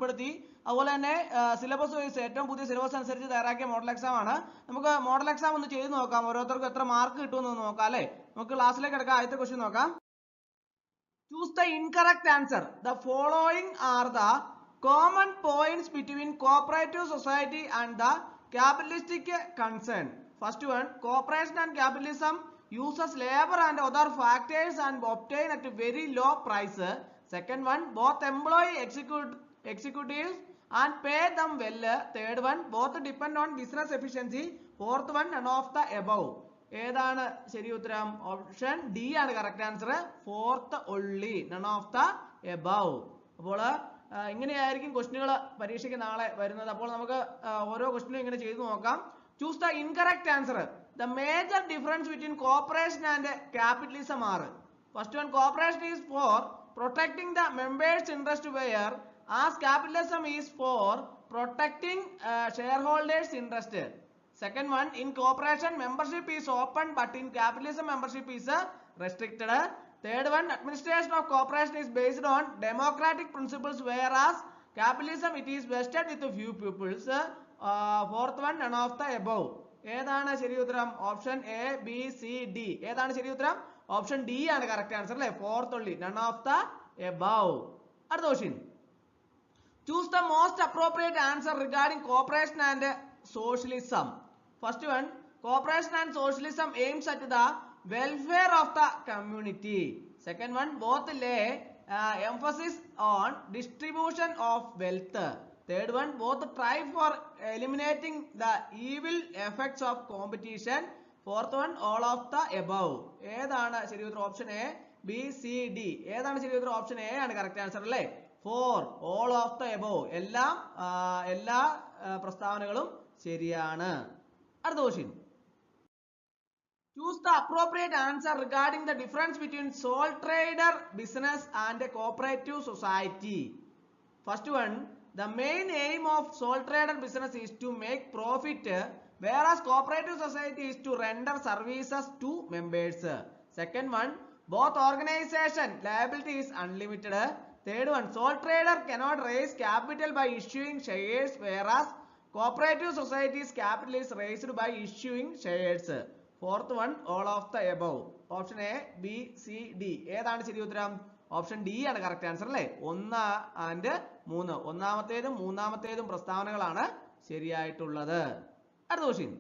ഉൾപ്പെടുത്തി. അതുപോലെ തന്നെ സിലബസ് വൈസ് ഏറ്റവും പുതിയ സിലബസ് അനുസരിച്ച് തയ്യാറാക്കിയ മോഡൽ എക്സാം ആണ്. നമുക്ക് മോഡൽ എക്സാം ഒന്ന് ചെയ്ത് നോക്കാം. ഓരോരുത്തർക്കും എത്ര മാർക്ക് കിട്ടുമെന്ന് നോക്കാം അല്ലേ. നമുക്ക് ക്ലാസ്സിലേക്ക് കിടക്കാം. ആദ്യത്തെ ക്വസ്റ്റ്യൻ നോക്കാം. Choose the incorrect answer. The following are the common points between cooperative society and the capitalistic concern. First one, cooperation and capitalism uses labor and other factors and obtain at a very low price. Second one, both employ executives and pay them well. Third one, both depend on business efficiency. Fourth one, none of the above. ഏതാണ് ശരി ഉത്തരം? Option D ആണ് correct answer. Fourth only, none of the above. അപ്പോൾ ഇങ്ങനെയായിരിക്കും ക്വസ്റ്റ്യനുകൾ പരീക്ഷയ്ക്ക് നാളെ വരുന്നത്. അപ്പോൾ നമുക്ക് ഓരോ ക്വസ്റ്റ്യനും ഇങ്ങനെ ചെയ്തു നോക്കാം. Choose the incorrect answer. The major difference between cooperation and capitalism are. First one, cooperation is for protecting the members interest whereas capitalism is for protecting shareholders interest. Second one, in cooperation membership is open but in capitalism membership is restricted. Third one, administration of cooperation is based on democratic principles whereas capitalism it is vested with a few peoples. Fourth one, none of the above. ഏതാണ് ശരി ഉത്തരം? Option A, B, C, D. ഏതാണ് ശരി ഉത്തരം? Option D ആണ് correct answer അല്ലേ. Fourth only, none of the above. അടുത്ത question. Choose the most appropriate answer regarding cooperation and socialism. First one, cooperation and socialism aims at the welfare of the community. Second one, both lay emphasis on distribution of wealth. Third one, both try for eliminating the evil effects of competition. Fourth one, all of the above. ഏതാണ് ശരി ഉത്തരം? Option A, B, C, D. ഏതാണ് ശരി ഉത്തരം? Option A ആണ് correct answer അല്ലേ. Four, all of the above. എല്ലാ പ്രസ്താവനകളും ശരിയാണ്. അടുത്ത question. Choose the appropriate answer regarding the difference between sole trader business and a cooperative society. First one, the main aim of sole trader business is to make profit whereas cooperative society is to render services to members. Second one, both organization liability is unlimited. Third one, sole trader cannot raise capital by issuing shares whereas cooperative society's capital is raised by issuing shares. Fourth one, all of the above. Option A, B, C, D. ഏതാണ് ശരി ഉത്തരം? Option D ആണ് correct answer അല്ലേ. 1 and 3, ഒന്നാമത്തേതും മൂന്നാമത്തേതും പ്രസ്താവനകളാണ് ശരിയായിട്ടുള്ളത്. അടുത്ത question.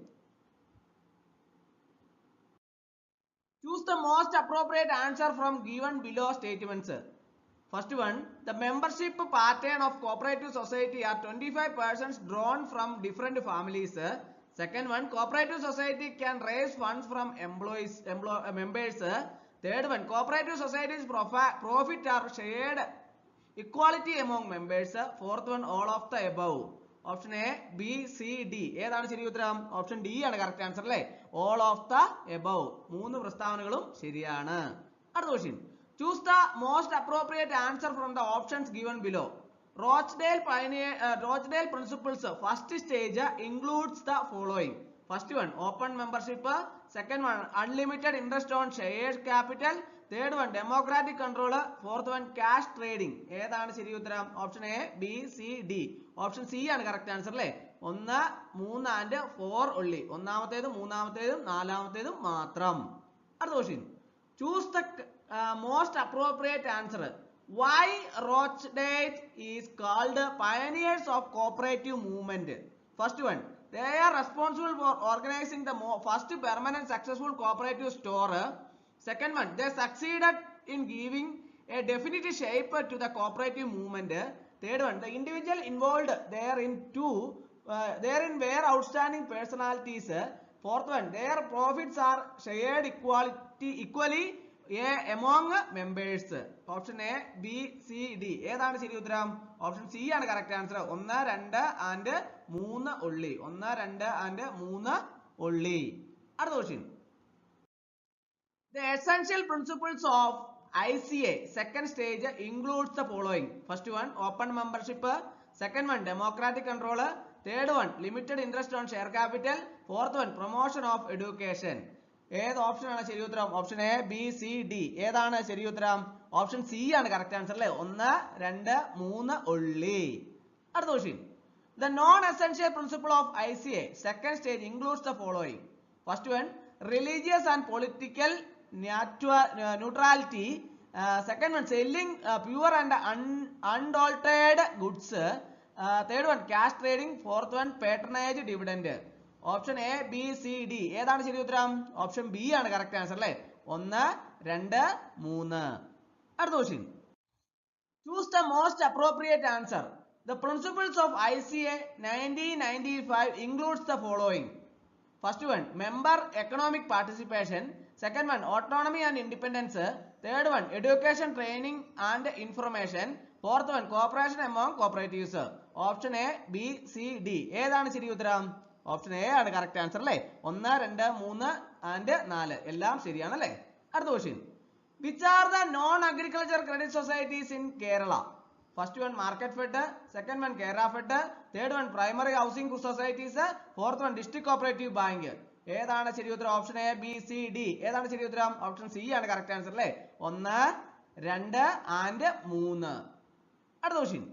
Choose the most appropriate answer from given below statements. First one, the membership pattern of cooperative society are 25% drawn from different families. Second one, cooperative society can raise funds from members. Third one, cooperative society's profit are shared equality among members. Fourth one, all of the above. Option A, B, C, D. ഏതാണ് ശരി ഉത്തരം? Option D ആണ് correct answer അല്ലേ. all of the above. 3 പ്രസ്താവനകളും ശരിയാണ്. അടുത്ത question. Choose the most appropriate answer from the options given below. Rochdale principles first stage includes the following. First one, open membership. Second one, unlimited interest on share capital. Third one, democratic control. Fourth one, cash trading. ഏതാണ് ശരി ഉത്തരം? Option A, B, C, D. Option C ആണ് correct answer അല്ലേ. 1, 3 and 4 only. ഒന്നാമത്തേതും മൂന്നാമത്തേതും നാലാമത്തേതും മാത്രം. അടുത്ത question. Choose the most appropriate answer. Why Rochdale is called pioneers of cooperative movement? First one, they are responsible for organizing the first permanent successful cooperative store. Second one, they succeeded in giving a definite shape to the cooperative movement. Third one, the individual involved therein were outstanding personalities. Fourth one, their profits are shared equally among members. Option A, B, C, D. ഏതാണ് ശരി ഉത്തരം? Option C ആണ് correct answer. 1, 2 and 3 only. 1, 2 and 3 only. അടുത്ത question. The essential principles of ICA second stage includes the following. First one, open membership. Second one, democratic control. Third one, limited interest on share capital. Fourth one, promotion of education. ഏത് option ആണ് ശരി ഉത്തരം? Option A, B, C, D. ഏതാണ് ശരി ഉത്തരം? Option C ആണ് correct answer അല്ലേ. 1, 2, 3 only. അടുത്ത question. The non-essential principle of ICA second stage includes the following. First one, religious and political neutrality. Second one, selling pure and unadulterated goods. Third one, cash trading. Fourth one, patronage dividend. Option A, B, C, D. ഏതാണ് ശരി ഉത്തരം? Option B ആണ് correct answer അല്ലേ? 1, 2, 3. അടുത്ത question. Choose the most appropriate answer. The principles of ICA 1995 includes the following. First one, member economic participation. Second one, autonomy and independence. Third one, education, training and information. Fourth one, cooperation among cooperatives. Option A, B, C, D. ഏതാണ് ശരി ഉത്തരം? Option A ആണ് correct answer അല്ലേ? 1, 2, 3 and 4 എല്ലാം ശരിയാണ് അല്ലേ? അടുത്ത question. Which are the non-agriculture credit societies in Kerala? First one, Market Fed. Second one, Kerala Fed. Third one, Primary Housing Societies. Fourth one, District Cooperative Bank. ഏതാണ് ശരി ഉത്തരം? Option A, B, C, D. ഏതാണ് ശരി ഉത്തരം? Option C ആണ് correct answer അല്ലേ? 1, 2 and 3. അടുത്ത question.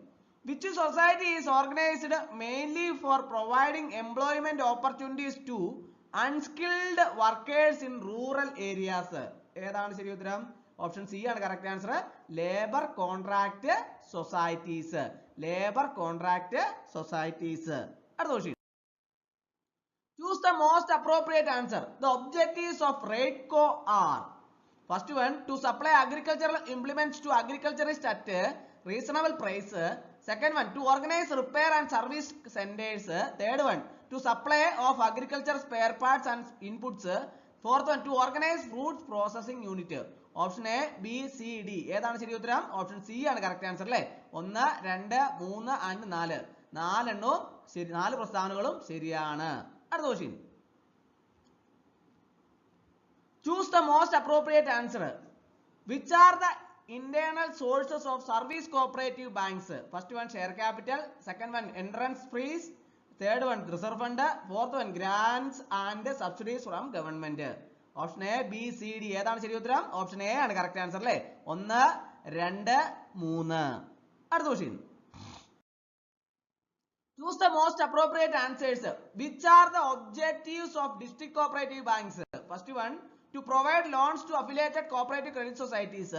Which society is organized mainly for providing employment opportunities to unskilled workers in rural areas? ഏതാണ് ശരി ഉത്തരം? ഓപ്ഷൻ സി ആണ് correct answer. Labour contract societies. Labour contract societies. അടുത്ത question. Choose the most appropriate answer. The objectives of RAIDCO are. First one, to supply agricultural implements to agriculturists at reasonable price. Second one, to organize repair and service centers. Third one, to supply of agriculture spare parts and inputs. Fourth one, to organize fruit processing unit. Option A, B, C, D. ഏതാണ് ശരി ഉത്തരം? Option C ആണ് correct answer അല്ലേ? 1, 2, 3 and 4. 4 എണ്ണവും ശരി, 4 പ്രസ്താവനകളും ശരിയാണ്. അടുത്ത question. Choose the most appropriate answer. Which are the internal sources of service cooperative banks? First one, share capital. Second one, entrance fees. Third one, reserve fund. Fourth one, grants and subsidies from government. Option A, B, C, D. ഏതാണ് ശരി ഉത്തരം? Option A ആണ് correct answer അല്ലേ? 1, 2, 3. അടുത്ത question. Choose the most appropriate answers. Which are the objectives of district cooperative banks? First one, to provide loans to affiliated cooperative credit societies.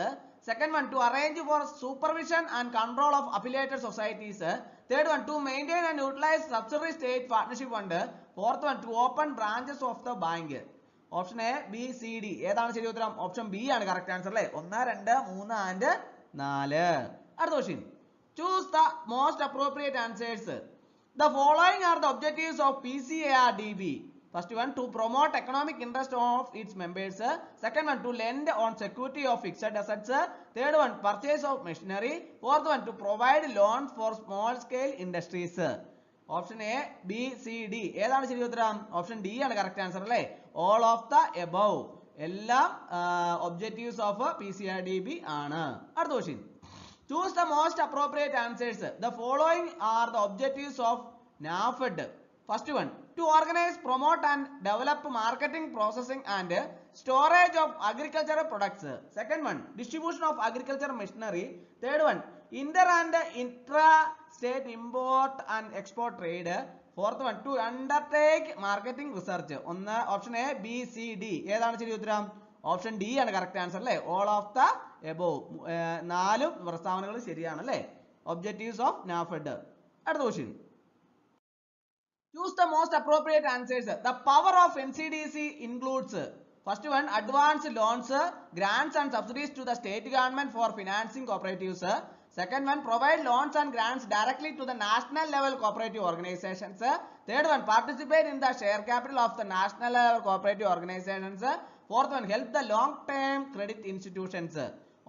Second one, to arrange for supervision and control of affiliated societies. Third one, to maintain and utilize subsidiary state partnership fund. Fourth one, to open branches of the bank. Option A, B, C, D. ഏതാണ് ശരി ഉത്തരം? Option B ആണ് correct answer അല്ലേ? 1, 2, 3 and 4. അടുത്ത question. Choose the most appropriate answers. The following are the objectives of PCARDB. First one, to promote economic interest of its members. Second one, to lend on security of fixed assets. Third one, purchase of machinery. Fourth one, to provide loans for small scale industries. Option A, B, C, D. ഏതാണ് ശരി ഉത്തരം? Option D ആണ് correct answer അല്ലേ? All of the above എല്ലാം objectives of PCARDB ആണ്. അടുത്ത question. Choose the most appropriate answers. The following are the objectives of NAFED. First one, to organize, promote and develop marketing, processing and storage of agricultural products. Second one, distribution of agricultural machinery. Third one, inter and intra-state import and export trade. Fourth one, to undertake marketing research. ഒന്ന് option A, B, C, D. ഏതാണ് ശരി ഉത്തരം? Option D ആണ് correct answer അല്ലേ? All of the above. 4 പ്രസ്താവനകൾ ശരിയാണ് അല്ലേ? Objectives of NAFED. അടുത്ത question. Choose the most appropriate answers. The power of NCDC includes. First one, advance loans, grants and subsidies to the state government for financing cooperatives. Second one, provide loans and grants directly to the national level cooperative organizations. Third one, participate in the share capital of the national level cooperative organizations. Fourth one, help the long term credit institutions.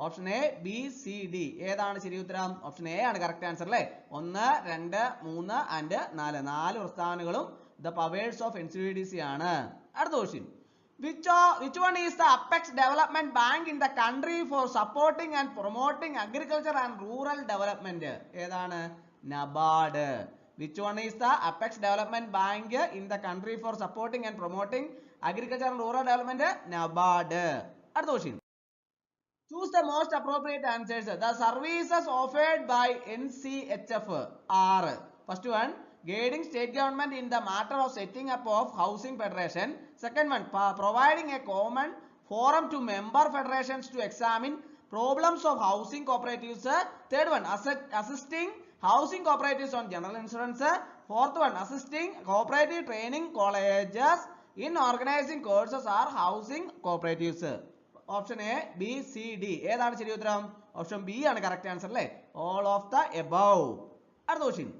Option A, B, C, D. ഏതാണ് ശരി ഉത്തരം? Option A ആണ് correct answer അല്ലേ? 1, 2, 3 and 4. 4 പ്രസ്താവനകളും the powers of NCDC ആണ്. അടുത്ത question. Which one is the apex development bank in the country for supporting and promoting agriculture and rural development? ഏതാണ്? NABARD. Which one is the apex development bank in the country for supporting and promoting agriculture and rural development? NABARD. അടുത്ത question. Choose the most appropriate answers. The services offered by NCHF are: first one, guiding state government in the matter of setting up of housing federation. Second one, providing a common forum to member federations to examine problems of housing cooperatives. Third one, assisting housing cooperatives on general insurance. Fourth one, assisting cooperative training colleges in organizing courses are housing cooperatives. Option A, B, C, D. ഏതാണ് ശരി ഉത്തരം? Option B ആണ് correct answer അല്ലേ? All of the above. അടുത്ത question.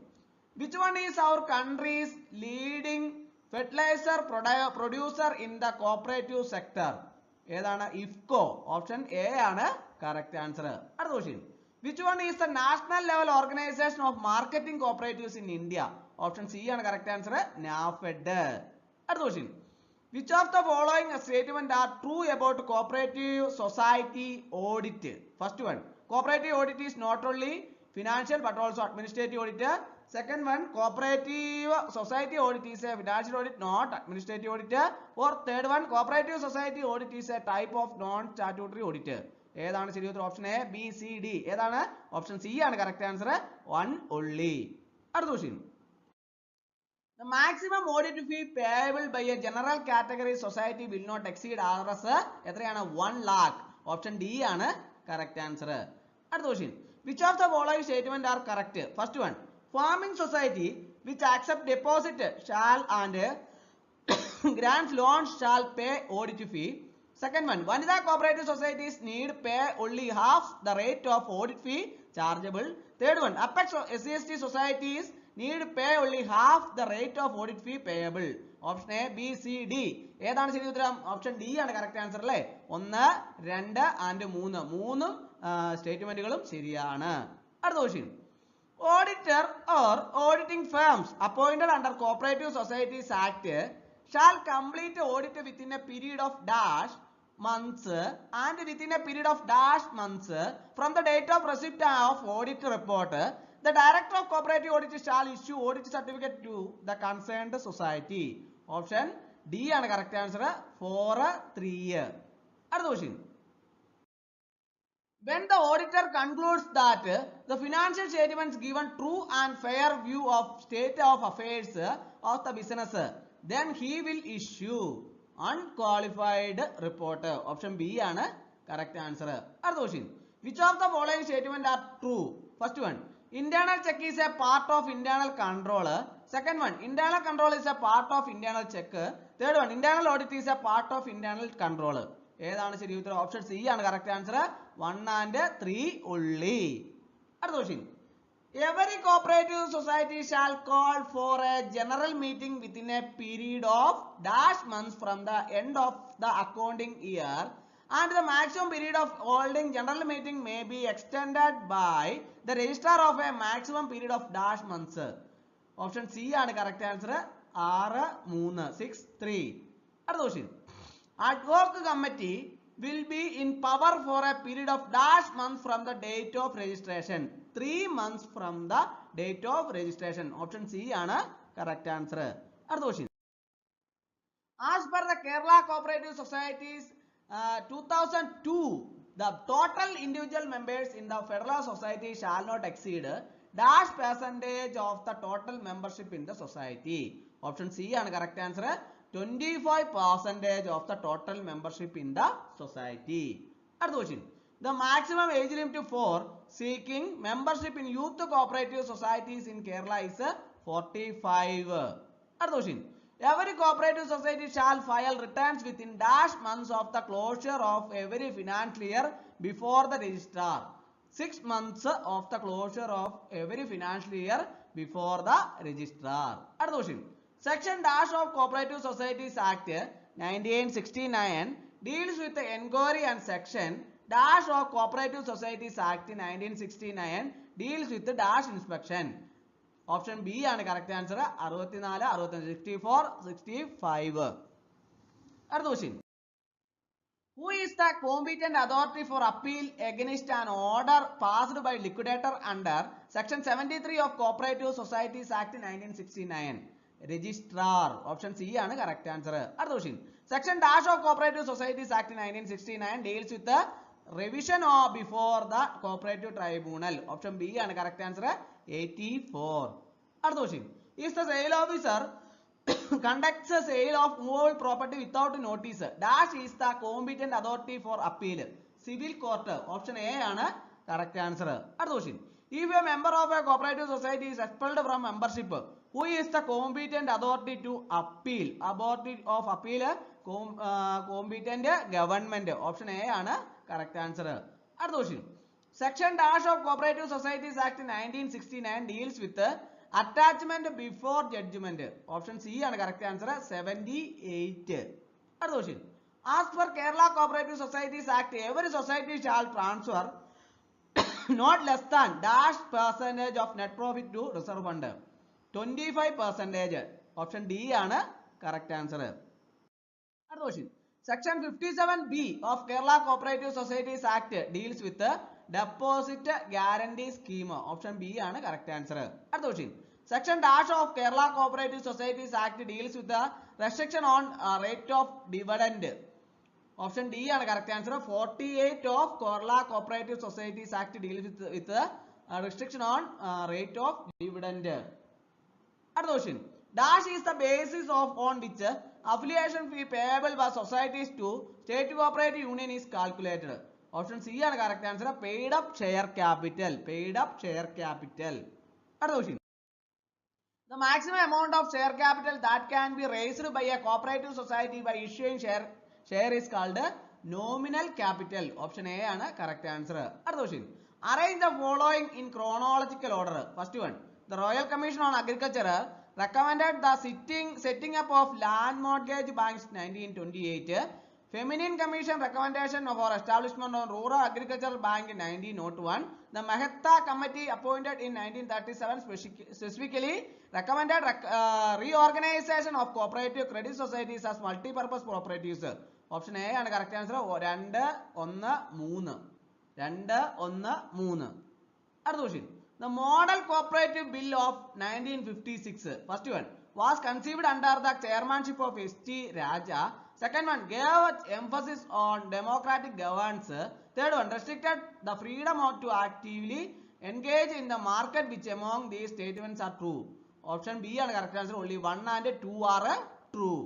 Which one is our country's leading fertilizer producer in the cooperative sector? ഏതാണ്? IFFCO. Option A ആണ് correct answer. അടുത്ത question. Which one is the national level organization of marketing cooperatives in India? Option C ആണ് correct answer. NAFED. അടുത്ത question. Which of the following statements are true about cooperative society audit? First one, cooperative audit is not only financial but also administrative audit. Second one, cooperative society audit is a financial audit, not administrative audit. Or third one, cooperative society audit is a type of non-statutory audit. ഏതാണ് ശരി ഉത്തരം? Option A, B, C, D. ഏതാണ്? Option C ആണ് correct answer. One only. അടുത്ത question. The maximum audit fee payable by a general category society will not exceed RS എത്രയാണ്? 1 lakh. Option D ആണ് correct answer. അടുത്ത question. Which of the following statement are correct? First one, farming society which accept deposit shall and grants loans shall pay audit fee. Second one, Vanida cooperative societies need pay only half the rate of audit fee chargeable. Third one, Apex SCST societies need pay only half the rate of audit fee payable. Option A, B, C, D. ഏതാണ് ശരി ഉത്തരം? Option D ആണ് correct answer അല്ലേ? 1, 2 and 3. മൂന്നും സ്റ്റേറ്റ്മെന്റുകളും ശരിയാണ്. അടുത്ത question. Auditor or auditing firms appointed under Cooperative Societies Act shall complete audit within a period of dash months and within a period of dash months from the date of receipt of audit report. The director of cooperative audit shall issue audit certificate to the concerned society. Option D ആണ് correct answer. 4, 3. അടുത്ത question. When the auditor concludes that the financial statements given true and fair view of state of affairs of the business, then he will issue unqualified report. Option B ആണ് correct answer. അടുത്ത question. Which of the following statements are true? First one, internal check is a part of internal control. Second one, internal control is a part of internal check. Third one, internal audit is a part of internal control. ഏതാണ് ശരി ഉത്തരം? Option C ആണ് correct answer. 1 and 3 only. അടുത്ത question. Every cooperative society shall call for a general meeting within a period of dash months from the end of the accounting year, and the maximum period of holding general meeting may be extended by the registrar of a maximum period of dash months. Option C ആണ് correct answer. 6, 3, 6, 3. അടുത്ത question. Ad hoc committee will be in power for a period of dash months from the date of registration. 3 months from the date of registration. Option C ആണ് correct answer. അടുത്ത question. As per the Kerala Cooperative Societies 2002, the total individual members in the federal society shall not exceed dash percentage of the total membership in the society. Option C ആണ് correct answer. 25% of the total membership in the society. അടുത്ത question. The maximum age limit for seeking membership in youth cooperative societies in Kerala is 45. അടുത്ത question. Every cooperative society shall file returns within dash months of the closure of every financial year before the registrar. 6 months of the closure of every financial year before the registrar. അടുത്ത question. Section dash of Cooperative Societies Act 1969 deals with the inquiry, and section dash of Cooperative Societies Act 1969 deals with the dash inspection. Option B ആണ് correct answer. 64, 64, 65. അടുത്ത question. Who is the competent authority for appeal against an order passed by liquidator under section 73 of Cooperative Societies Act 1969? Registrar. Option C ആണ് correct answer. അടുത്ത question. Section dash of Cooperative Societies Act 1969 deals with the revision or before the cooperative tribunal. Option B ആണ് correct answer. 84. അടുത്ത question. If the sale officer conducts a sale of movable property without notice, dash is the competent authority for appeal. Civil court. Option A ആണ് correct answer. അടുത്ത question. If a member of a cooperative society is expelled from membership, who is the competent authority to appeal? Authority of appeal competent government. Option A ആണ് correct answer. അടുത്ത question. Section dash of Cooperative Societies Act 1969 deals with attachment before judgment. Option C ആണ് correct answer. 78. അടുത്ത question. As per Kerala Cooperative Societies Act, every society shall transfer not less than dash percentage of net profit to reserve fund. 25%. Option D ആണ് correct answer. അടുത്ത question. Section 57B of Kerala Cooperative Societies Act deals with deposit guarantee scheme. Option B ആണ് correct answer. അടുത്ത question. Section dash of Kerala Cooperative Societies Act deals with the restriction on rate of dividend. Option D ആണ് correct answer. 48 of Kerala Cooperative Societies Act deals with the restriction on rate of dividend. അടുത്ത question. Dash is the basis of on which affiliation fee payable by societies to state cooperative union is calculated. Option C ആണ് correct answer. Paid up share capital. Paid up share capital. അടുത്ത question. The maximum amount of share capital that can be raised by a cooperative society by issuing share is called nominal capital. Option A ആണ് correct answer. അടുത്ത question. Arrange the following in chronological order. First one. The Royal Commission on Agriculture recommended the setting up of land mortgage banks 1928. Feminine Commission recommendation for establishment of Rural Agricultural Bank in 1901. The Mehta Committee appointed in 1937 specifically recommended reorganization of cooperative credit societies as multi-purpose cooperatives. Option A ആണ് correct answer. 2, 1, 3. 2, 1, 3. അടുത്ത question. The Model Cooperative Bill of 1956. First one was conceived under the chairmanship of S.T. Raja. Second one gave emphasis on democratic governance. Third one restricted the freedom to actively engage in the market. Which among these statements are true? Option B ആണ് correct answer. Only 1 and 2 are true.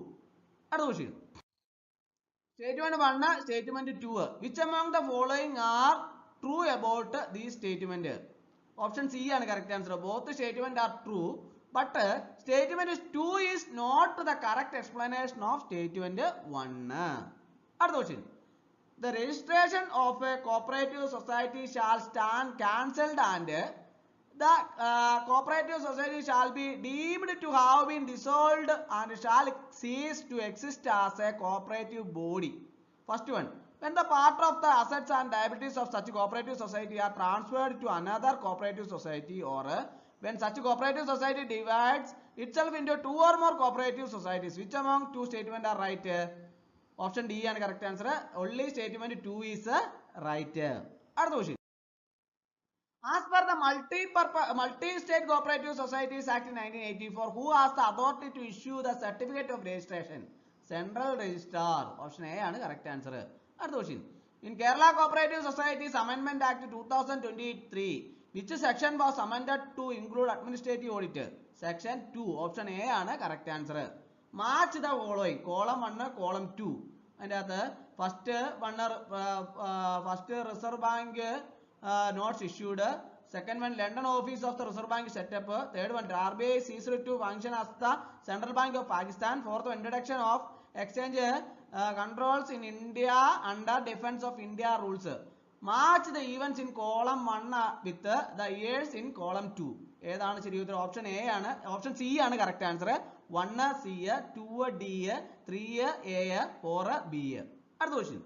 അടുത്ത question. Statement 1, statement 2. Which among the following are true about these statement? Option C ആണ് correct answer. Both statement are true, but statement 2 is not the correct explanation of statement 1. അടുത്ത question. The registration of a cooperative society shall stand cancelled and the cooperative society shall be deemed to have been dissolved and shall cease to exist as a cooperative body. First one. When the part of the assets and liabilities of such cooperative society are transferred to another cooperative society, or when such cooperative society divides itself into 2 or more cooperative societies. Which among 2 statements are right? Option D ആണ് correct answer. Only statement 2 is right. അടുത്ത question. As per the Multi-State Cooperative Societies Act 1984, who has the authority to issue the certificate of registration? Central Registrar. Option A ആണ് correct answer. അടുത്ത question. In Kerala Cooperative Societies Amendment Act 2023, which section was amended to include administrative audit? Section 2. Option A ആണ് correct answer. Match the following. Column 1, column 2. അതിൻ്റെ അകത്ത് first Reserve Bank notes issued. Second one, London office of the Reserve Bank set up. Third one, RBI ceased to function as the Central Bank of Pakistan. Fourth one, introduction of exchange controls in India under Defense of India rules. Match the events in column 1 with the years in column 2. ഏതാണ് ശരി ഉത്തരം? Option A ആണ്. Option C ആണ് correct answer. 1 C, 2 D, 3 A, 4 B. അടുത്ത question.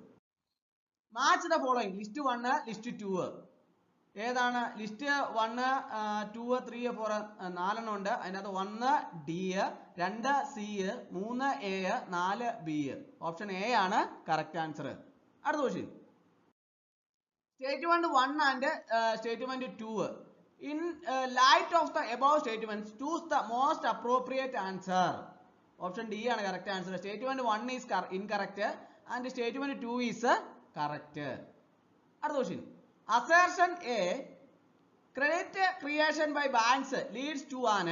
Match the following. List 1, list 2. ഏതാണ് list 1, 2, 3, 4 4 ഉണ്ട്. അതിനകത്ത് 1 D, 2 C, 3 A, 4 B. Option A ആണ് കറക്റ്റ് ആൻസർ. അടുത്ത question. Statement 1 and statement 2. In light of the above statements, choose the most appropriate answer. Option D ആണ് correct answer. Statement 1 is incorrect and statement 2 is correct. അടുത്ത question assertion A, credit creation by banks leads to an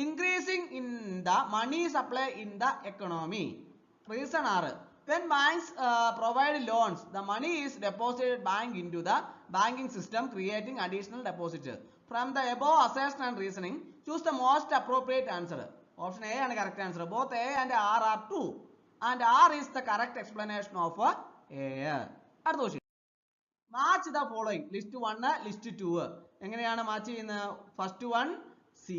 increasing in the money supply in the economy. Reason R, when banks provide loans, the money is deposited bank into the banking system, creating additional deposits. From the above assertion and reasoning, choose the most appropriate answer. Option A is correct answer. Both A and R are true, and R is the correct explanation of A. അടുത്ത question match the following. List 1, list 2. എങ്ങനെയാണ് match ചെയ്യുന്നത്? First one C,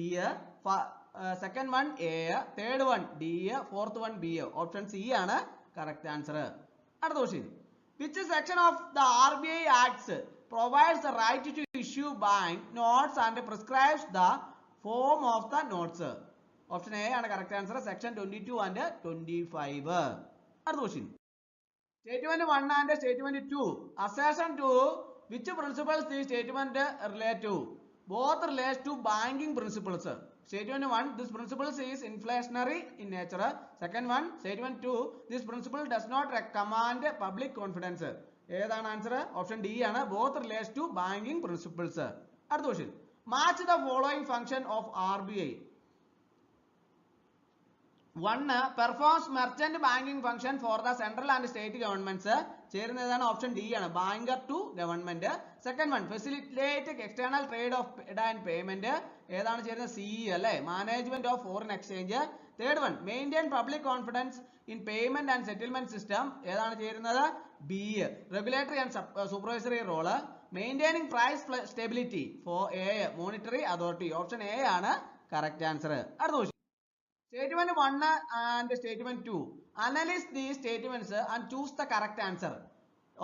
second one A, third one D, fourth one B. Option C ആണ് correct answer. അടുത്ത question which section of the RBI Acts provides the right to issue bank notes and prescribes the form of the notes? Option A ആണ് correct answer. Section 22 and 25. അടുത്ത question statement 1 and statement 2. Assertion to which principles the statement relate to? Both relate to banking principles. Statement 1, this principle is inflationary in nature. Second one, statement 2, this principle does not command public confidence. ഏതാണ് answer? Option D ആണ്. Both relates to banking principles. അടുത്ത question match the following function of RBI. 1, performs merchant banking function for the central and state governments. ചേരുന്നതാണ് option D ആണ്. Banker to government. Second one facilitate external trade of and payment. ഏതാണ് ചേരുന്നത്? C അല്ലേ? Management of foreign exchange. Third one maintain public confidence in payment and settlement system. ഏതാണ് ചേരുന്നത്? B. Regulatory and supervisory role. Maintaining price stability four A, monetary authority. Option A ആണ് correct answer. അടുത്ത question statement 1 and statement 2. Analyze these statements and choose the correct answer.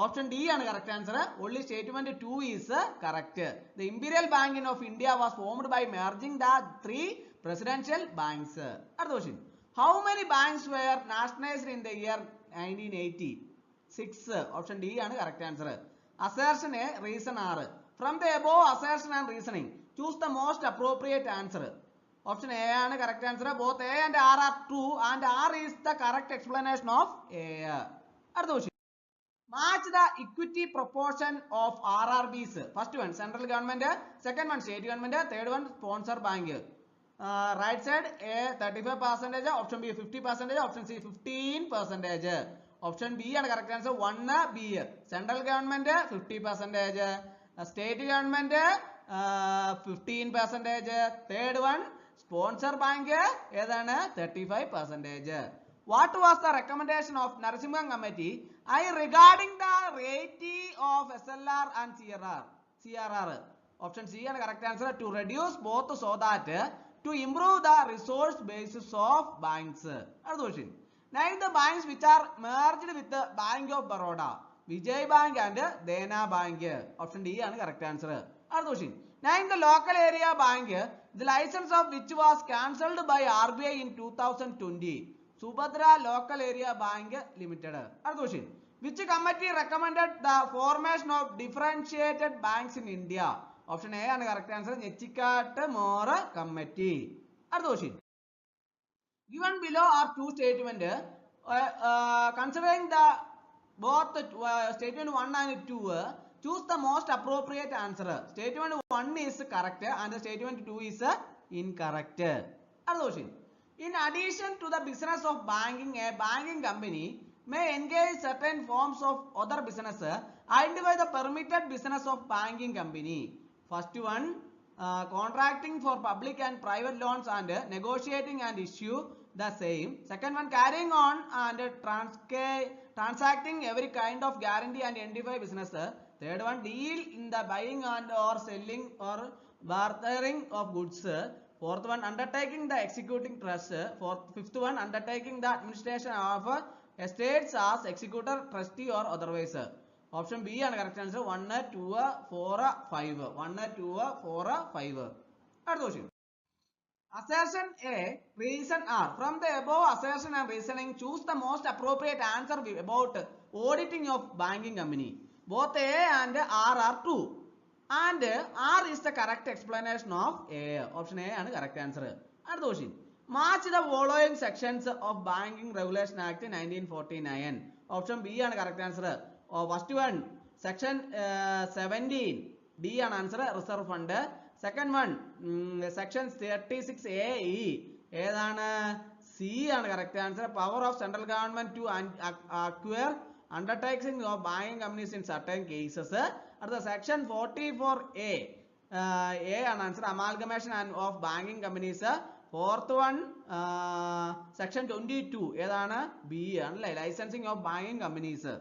Option D ആണ് correct answer. Only statement 2 is correct. The Imperial Bank of India was formed by merging the 3 presidential banks. അടുത്ത question. How many banks were nationalized in the year 1980? 6. Option D ആണ് correct answer. Assertion A, reason R. From the above assertion and reasoning, choose the most appropriate answer. Option A ആണ് correct answer. Both A and R are true, and R is the correct explanation of A. അടുത്ത question. Match the equity proportion of RRBs. First one central government, second one state government, third one sponsor bank. Right side A 35%, option B 50%, option C 15%. Option B ആണ് correct answer. 1 B. Central government 50%, state government 15%, third one sponsor bank ഏതാണ്? 35%. What was the recommendation of Narasimhan Committee regarding the rating of SLR and CRR? Option C ആണ് correct answer. To reduce both so that to improve the resource basis of banks. അടുത്ത question. Name the banks which are merged with the Bank of Baroda. Vijay Bank and Dena Bank. Option D ആണ് correct answer. അടുത്ത question. Name the local area bank the license of which was cancelled by RBI in 2020. Subhadra Local Area Bank Limited. Other question. Which committee recommended the formation of differentiated banks in India? Option A ആണ് correct answer. Nechikatte More Committee. Other question. Given below are two statements. Considering the both statement 1 and 2, choose the most appropriate answer. Statement 1 is correct and statement 2 is incorrect. Other question. In addition to the business of banking, a banking company may engage certain forms of other business. Identify the permitted business of banking company. First one, contracting for public and private loans and negotiating and issue the same. Second one, carrying on and transacting every kind of guarantee and identify business. Third one, deal in the buying and or selling or bartering of goods. Fourth one, undertaking the executing trust. Fifth one, undertaking the administration of estates as executor, trustee or otherwise. Option B ആണ് correct answer. 1, 2, 4, 5. 1, 2, 4, 5. Third question. Assertion A, reason R. From the above assertion and reasoning, choose the most appropriate answer about auditing of banking company. Both A and R are true, and R is the correct explanation of A. Option A ആണ് correct answer. അടുത്ത question. Match the following sections of Banking Regulation Act 1949. Option B ആണ് correct answer. First one, section 17 D ആണ് answer reserve fund. Second one section 36A ഏതാണ്? C ആണ് correct answer. Power of central government to acquire undertaking of banking companies in certain cases. അടുത്ത section 44A A ആണ് answer. Amalgamation of banking companies. Fourth one section 22 ഏതാണ്? B ആണ് അല്ലേ, licensing of banking companies.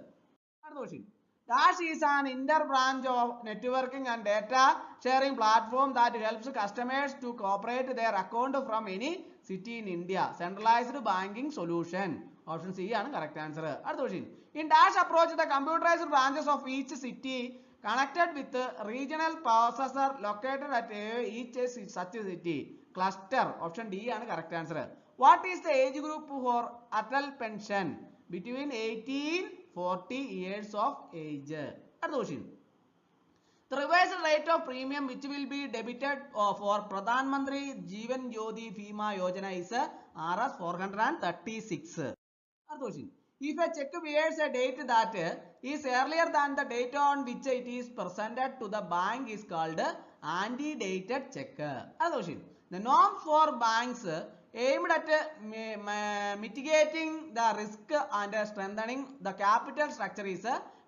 അടുത്ത question. Dash is an inter-branch of networking and data sharing platform that helps customers to cooperate their account from any city in India. Centralized banking solution. Option C ആണ് correct answer. അടുത്ത question. In Dash approach, the computerized branches of each city connected with the regional processor located at each such city cluster. Option D ആണ് correct answer. What is the age group for Atal pension? Between 18-40 years of age. അടുത്ത question. The revised rate of premium which will be debited for Pradhan Mantri Jeevan Jyoti Bima Yojana is Rs 436. അടുത്ത question. If a check bears a date that is earlier than the date on which it is presented to the bank is called antedated check. അടുത്ത question. The norm for banks aimed at mitigating the risk and strengthening the capital structure is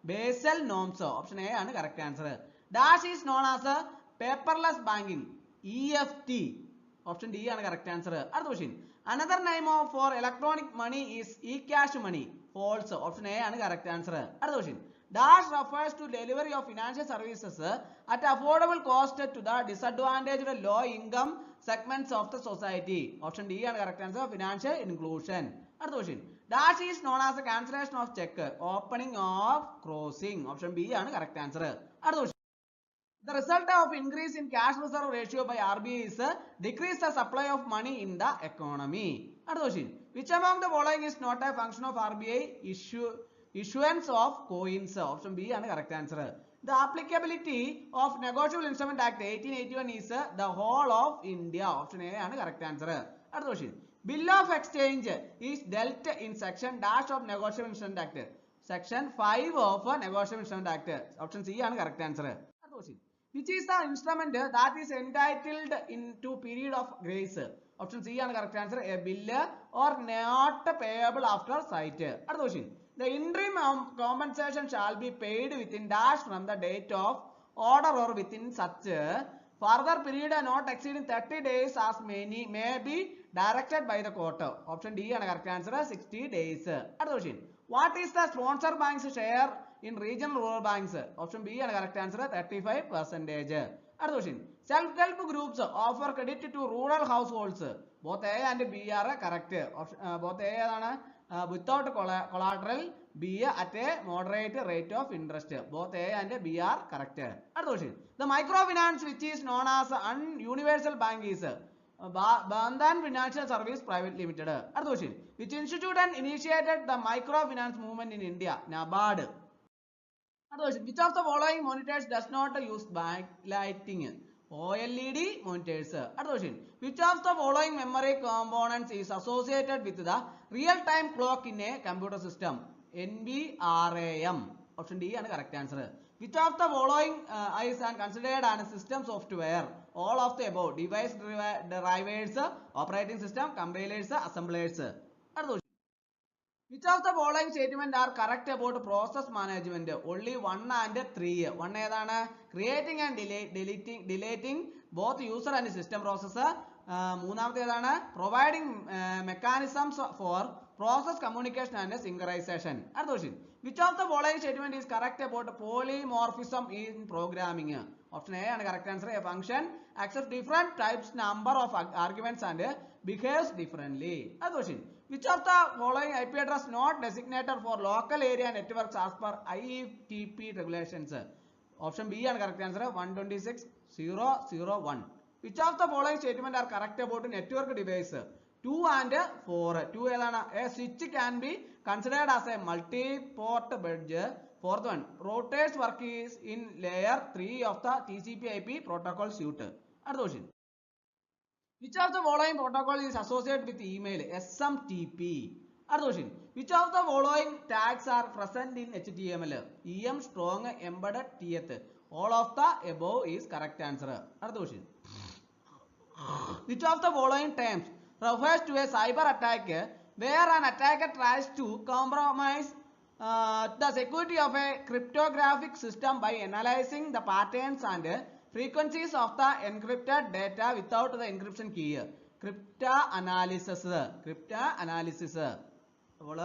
Basel norms. Option A ആണ് correct answer. Dash is known as paperless banking. EFT. Option D ആണ് correct answer. അടുത്ത question. Another name for electronic money is e-cash money. False. Option A ആണ് correct answer. അടുത്ത question. Dash refers to delivery of financial services at affordable cost to the disadvantaged low income segments of the society. Option D ആണ് correct answer. Financial inclusion. അടുത്ത question. Dash is known as a cancellation of check. Opening of crossing. Option B ആണ് correct answer. അടുത്ത question. The result of increase in cash reserve ratio by RBI is decrease the supply of money in the economy. അടുത്ത question. Which among the following is not a function of RBI issuance of coins? Option B ആണ് correct answer. The applicability of Negotiable Instrument Act 1881 is the whole of India. Option A ആണ് correct answer. അടുത്ത question. Bill of exchange is dealt in section dash of Negotiable Instrument Act. Section 5 of Negotiable Instrument Act. Option C ആണ് correct answer. അടുത്ത question. Which is the instrument that is entitled into period of grace? Option C ആണ് correct answer. A bill or not payable after sight. അടുത്ത question. The interim compensation shall be paid within dash from the date of order or within such further period not exceeding 30 days as many may be directed by the court. Option D ആണ് correct answer. 60 days. അടുത്ത question. What is the sponsor bank's share in regional rural banks? Option B ആണ് correct answer. 35%. അടുത്ത question. Self-help groups offer credit to rural households. Both A and B are correct. Both A ആണ് without collateral, B at a moderate rate of interest. Both A and B are correct. അടുത്ത question. The microfinance which is known as universal bank is Bandhan Financial Service Private Limited. അടുത്ത question. Which institute and initiated the microfinance movement in India? NABARD. അടുത്ത question. Which of the following monitors does not use backlighting? OLED monitors. അടുത്ത question. Which of the following memory components is associated with the real-time clock in a computer system? NVRAM. Option D ആണ് correct answer. Which of the following is considered as system software? All of the above. Device drivers, operating system, compilers, assemblers. അടുത്ത question. Which of the following statements are correct about process management? Only 1 and 3. 1 ഏതാണ്? Creating and deleting both user and system process. മൂന്നാമത്തെ ഏതാണ്? Providing mechanisms for process communication and synchronization. അടുത്ത question. Which of the following statement is correct about polymorphism in programming? Option A ആണ് correct answer. A function accepts different types number of arguments and behaves differently. അടുത്ത question. Which of the following IP address not designated for local area networks as per IETP regulations? Option B ആണ് correct answer. 126.0.0.1. Which of the following statement are correct about network device? 2 and 4. 2 ഏതാണ്? A switch can be considered as a multi-port bridge. Fourth one. Routers work is in layer 3 of the TCP/IP protocol suite. അടുത്ത question. Which of the following protocol is associated with email? SMTP. അടുത്ത question. Which of the following tags R present in HTML? EM strong embedded TF. All of the above is correct answer. അടുത്ത question. Which of the following terms refers to a cyber attack where an attacker tries to compromise the security of a cryptographic system by analyzing the patterns and frequencies of the encrypted data without the encryption key? Cryptanalysis. അപ്പോൾ